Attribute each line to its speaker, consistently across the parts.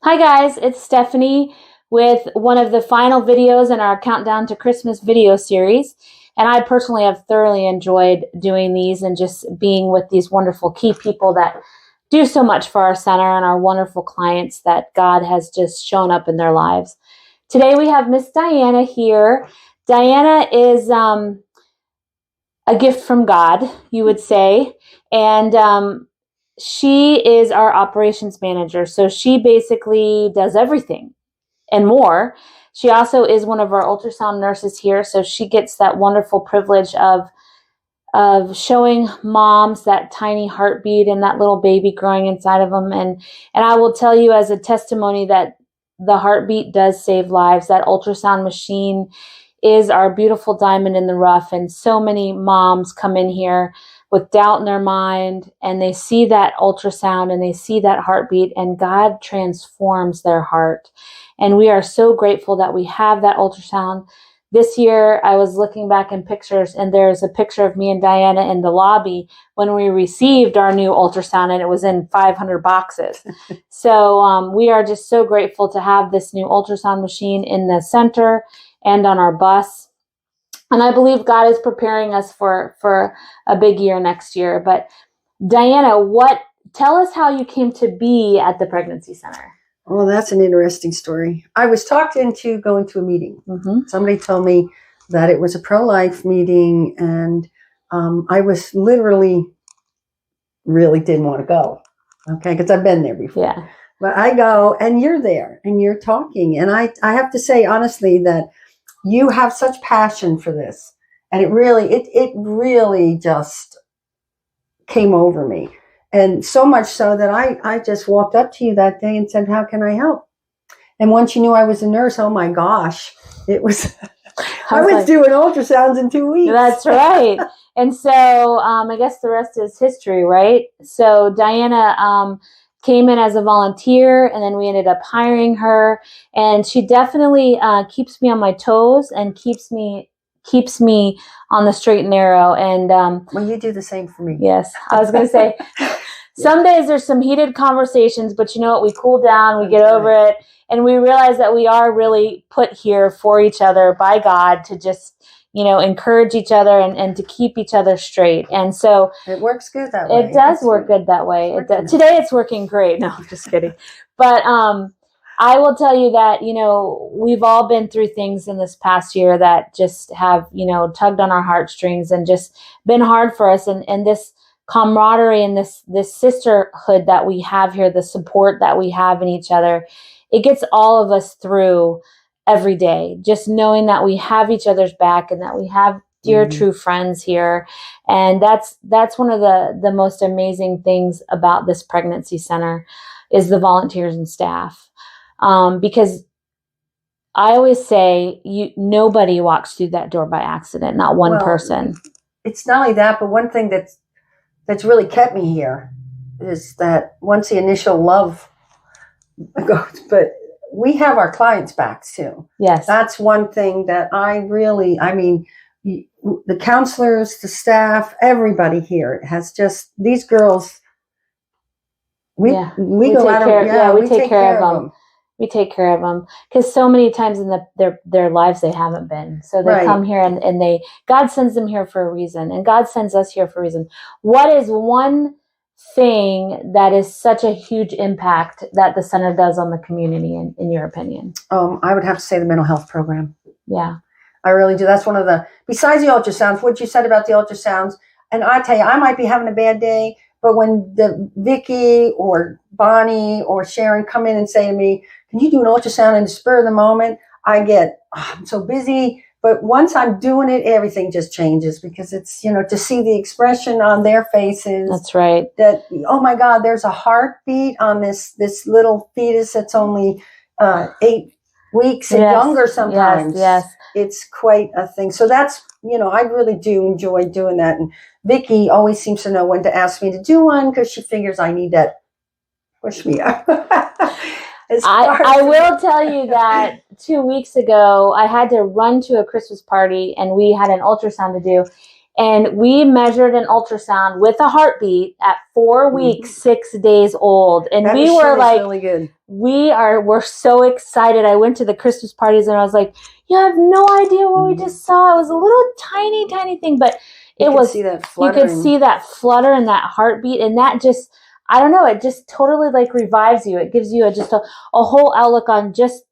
Speaker 1: Hi guys, it's Stephanie with one of the final videos in our Countdown to Christmas video series. And I personally have thoroughly enjoyed doing these and just being with these wonderful key people that do so much for our center and our wonderful clients that God has just shown up in their lives. Today we have Miss Diana here. Diana is a gift from God, you would say. And she is our operations manager. So she basically does everything and more. She also is one of our ultrasound nurses here. So she gets that wonderful privilege of showing moms that tiny heartbeat and that little baby growing inside of them. And I will tell you as a testimony that the heartbeat does save lives. That ultrasound machine is our beautiful diamond in the rough. And so many moms come in here with doubt in their mind, and they see that ultrasound and they see that heartbeat, and God transforms their heart. And we are so grateful that we have that ultrasound. This year, I was looking back in pictures, and there's a picture of me and Diana in the lobby when we received our new ultrasound, and it was in 500 boxes. So we are just so grateful to have this new ultrasound machine in the center and on our bus. And I believe God is preparing us for a big year next year. But Diana, tell us how you came to be at the pregnancy center.
Speaker 2: Well, that's an interesting story. I was talked into going to a meeting. Mm-hmm. Somebody told me that it was a pro-life meeting, and I was really didn't want to go. Okay, because I've been there before.
Speaker 1: Yeah.
Speaker 2: But I go, and you're there, and you're talking, and I have to say honestly that you have such passion for this, and it really just came over me. And so much so that I just walked up to you that day and said, how can I help? And once you knew I was a nurse, oh my gosh, it was, I was doing ultrasounds in 2 weeks.
Speaker 1: That's right. And so I guess the rest is history, right? So Diana came in as a volunteer, and then we ended up hiring her. And she definitely keeps me on my toes and keeps me on the straight and narrow. And
Speaker 2: well, you do the same for me.
Speaker 1: Yes, I was going to say, some days there's some heated conversations, but you know what? We cool down, we get over it, and we realize that we are really put here for each other by God to just, encourage each other and to keep each other straight. And so
Speaker 2: it works good that way.
Speaker 1: It does work good that way. Today it's working great. No, I'm just kidding. But I will tell you that, we've all been through things in this past year that just have, tugged on our heartstrings and just been hard for us. And this camaraderie and this sisterhood that we have here, the support that we have in each other, it gets all of us through every day. Just knowing that we have each other's back and that we have dear, true friends here. And that's one of the most amazing things about this pregnancy center is the volunteers and staff. Because I always say nobody walks through that door by accident, not one person.
Speaker 2: It's not only that, but one thing that's really kept me here is that once the initial love goes, but we have our clients back too.
Speaker 1: Yes.
Speaker 2: That's one thing that the counselors, the staff, everybody here has just, these girls, we go out and we take care of them.
Speaker 1: We take care of them because so many times in their lives they haven't been. So they come here and God sends them here for a reason, and God sends us here for a reason. What is one thing that is such a huge impact that the center does on the community, in your opinion?
Speaker 2: I would have to say the mental health program.
Speaker 1: Yeah.
Speaker 2: I really do. That's one of besides the ultrasounds, what you said about the ultrasounds, and I tell you, I might be having a bad day, but when the Vicky or Bonnie or Sharon come in and say to me, can you do an ultrasound in the spur of the moment? I get, I'm so busy. But once I'm doing it, everything just changes because it's, to see the expression on their faces.
Speaker 1: That's right.
Speaker 2: That, oh my God, there's a heartbeat on this little fetus that's only 8 weeks and younger sometimes.
Speaker 1: Yes.
Speaker 2: It's quite a thing. So that's, I really do enjoy doing that. And Vicky always seems to know when to ask me to do one because she figures I need that push me up.
Speaker 1: I will tell you that 2 weeks ago, I had to run to a Christmas party and we had an ultrasound to do. And we measured an ultrasound with a heartbeat at 4 weeks, 6 days old. And
Speaker 2: That
Speaker 1: we
Speaker 2: machine
Speaker 1: were
Speaker 2: is
Speaker 1: like,
Speaker 2: really good.
Speaker 1: we're so excited. I went to the Christmas parties and I was like, you have no idea what we just saw. It was a little tiny thing, but
Speaker 2: You could see that
Speaker 1: you could see that flutter and that heartbeat. And that just, I don't know, it just totally like revives you. It gives you just a whole outlook on just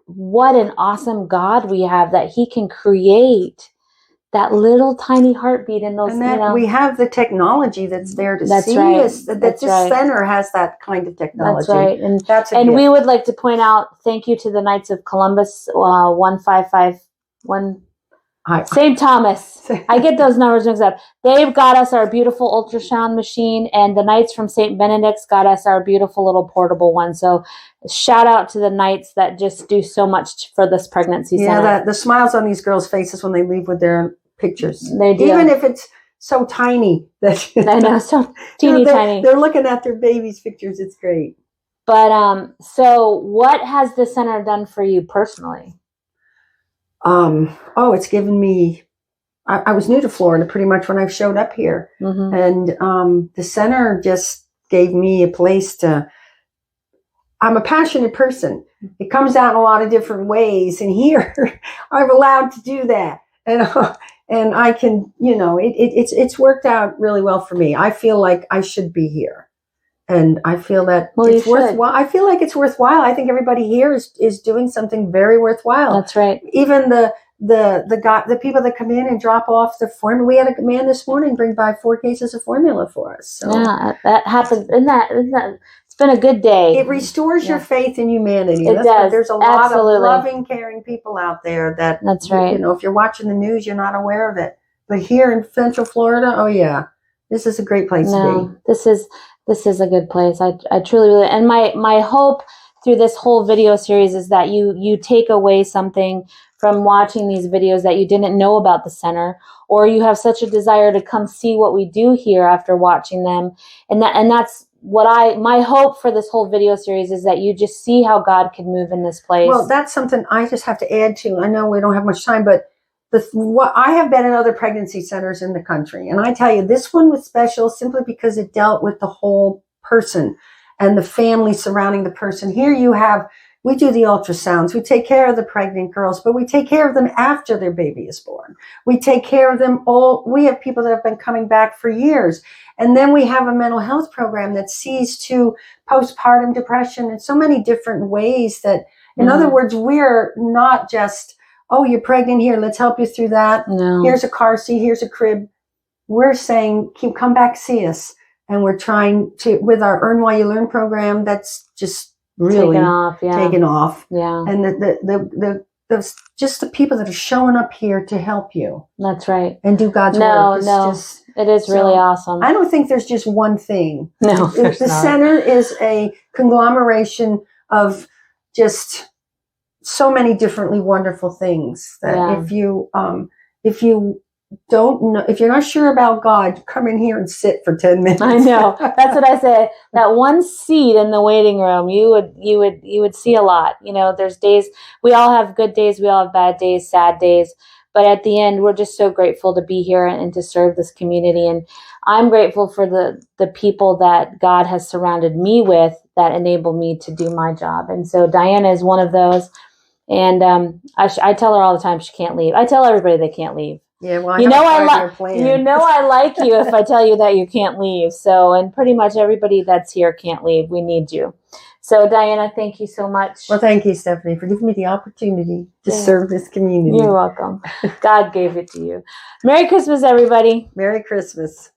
Speaker 1: what an awesome God we have, that he can create that little tiny heartbeat in those,
Speaker 2: and that we have the technology that's there to see us. That this center has that kind of technology.
Speaker 1: That's right. And
Speaker 2: that's a
Speaker 1: and
Speaker 2: gift.
Speaker 1: we would like to point out, thank you to the Knights of Columbus, 1551 St. Thomas. I get those numbers mixed up. They've got us our beautiful ultrasound machine, and the Knights from St. Benedict's got us our beautiful little portable one. So shout out to the Knights that just do so much for this pregnancy center.
Speaker 2: Yeah, the smiles on these girls' faces when they leave with their pictures.
Speaker 1: They do.
Speaker 2: Even if it's so tiny that
Speaker 1: I know, so tiny.
Speaker 2: They're looking at their babies' pictures. It's great.
Speaker 1: But so what has the center done for you personally?
Speaker 2: It's given me. I was new to Florida pretty much when I showed up here, and the center just gave me a place to. I'm a passionate person. It comes out in a lot of different ways, and here I'm allowed to do that, and I can, it's worked out really well for me. I feel like I should be here, and I feel that it's worthwhile. I feel like it's worthwhile. I think everybody here is doing something very worthwhile.
Speaker 1: That's right. Even
Speaker 2: the people that come in and drop off the formula. We had a man this morning bring by 4 cases of formula for us. So.
Speaker 1: Yeah, that happens. Isn't that? It's been a good day.
Speaker 2: It restores your faith in humanity.
Speaker 1: It does.
Speaker 2: There's a lot of loving, caring people out there that.
Speaker 1: That's right.
Speaker 2: If you're watching the news, you're not aware of it. But here in Central Florida, oh yeah, this is a great place to be.
Speaker 1: This is a good place. I truly really, and my hope through this whole video series is that you take away something from watching these videos that you didn't know about the center, or you have such a desire to come see what we do here after watching them. And that's what my hope for this whole video series is, that you just see how God can move in this place.
Speaker 2: Well, that's something I just have to add to. I know we don't have much time, but I have been in other pregnancy centers in the country, and I tell you, this one was special simply because it dealt with the whole person and the family surrounding the person. Here we do the ultrasounds. We take care of the pregnant girls, but we take care of them after their baby is born. We take care of them all. We have people that have been coming back for years. And then we have a mental health program that sees to postpartum depression in so many different ways that, in other words, we're not just, oh, you're pregnant, here, let's help you through that.
Speaker 1: No.
Speaker 2: Here's a car seat, here's a crib. We're saying, come back, see us. And we're trying to, with our Earn While You Learn program, that's just really taken off.
Speaker 1: Yeah.
Speaker 2: And the just the people that are showing up here to help you.
Speaker 1: That's right.
Speaker 2: And do God's work.
Speaker 1: It is really awesome.
Speaker 2: I don't think there's just one thing.
Speaker 1: No,
Speaker 2: the center is a conglomeration of just so many differently wonderful things that if you don't know, if you're not sure about God, come in here and sit for 10 minutes.
Speaker 1: I know. That's what I say. That one seat in the waiting room, you would see a lot. There's days, we all have good days, we all have bad days, sad days. But at the end, we're just so grateful to be here and to serve this community. And I'm grateful for the people that God has surrounded me with that enable me to do my job. And so Diana is one of those. And I tell her all the time she can't leave. I tell everybody they can't leave.
Speaker 2: Yeah, well,
Speaker 1: I like you if I tell you that you can't leave. So, and pretty much everybody that's here can't leave. We need you. So, Diana, thank you so much.
Speaker 2: Well, thank you, Stephanie, for giving me the opportunity to serve this community.
Speaker 1: You're welcome. God gave it to you. Merry Christmas, everybody.
Speaker 2: Merry Christmas.